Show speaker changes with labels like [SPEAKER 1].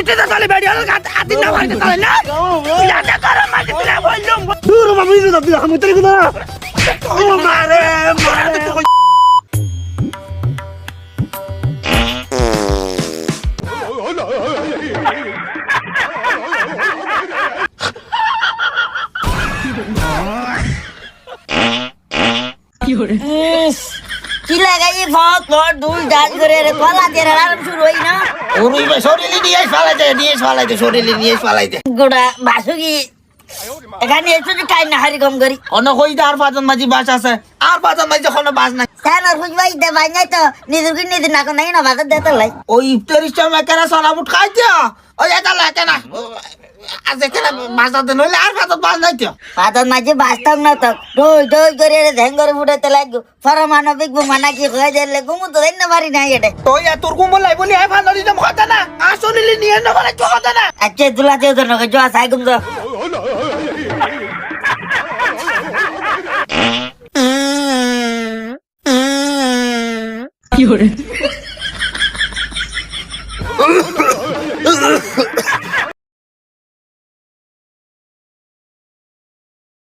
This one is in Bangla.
[SPEAKER 1] চিঠিটা চলে বেরিয়ে হলো আতি না ভাইতে চলে না লাটা করো মাঝে তুলে বললুম
[SPEAKER 2] দূর মামি না দিলা আমি তরি না
[SPEAKER 1] ও মারে মারে
[SPEAKER 3] কি লাগাই ফট ফট দুল ডাল করে রে কলা দিয়ে আরাম শুরু হই না
[SPEAKER 1] ওরই শরীরে নিয়ে ফালাইতে
[SPEAKER 3] গোড়া বাসুকি এখানে এসে কাই না হারি কম করি
[SPEAKER 1] অন্য কই আর বাজন মাঝি বাস আছে আর বাজন মাঝি কোন বাস নাই
[SPEAKER 3] কেন আর খুঁজবাই দে ভাই নাই তো নিজের কি নিজে না কোন নাই না বাজার দেতে লাই
[SPEAKER 1] ওই ইফতারির সময় কেন সোনাবুট খাইতে ওই এটা লাগে না আজ এখানে বাজাতে নইলে আর বাজার বাস নাই তো
[SPEAKER 3] বাজার মাঝে বাঁচতাম না তো দই দই করে রে ধ্যান করে ফুটাইতে লাগবো পারমাণবিক বোমা নাকি হয়ে যাইলে গুমু তো দেন না পারি না এটা
[SPEAKER 1] তুই তোর কুমল লাই বলি আই ভালো দিতাম কথা না আসলে নিয়ে না মানে কথা না
[SPEAKER 3] আচ্ছা দুলা দেও তো নকে জোয়া সাই গুম তো
[SPEAKER 1] কি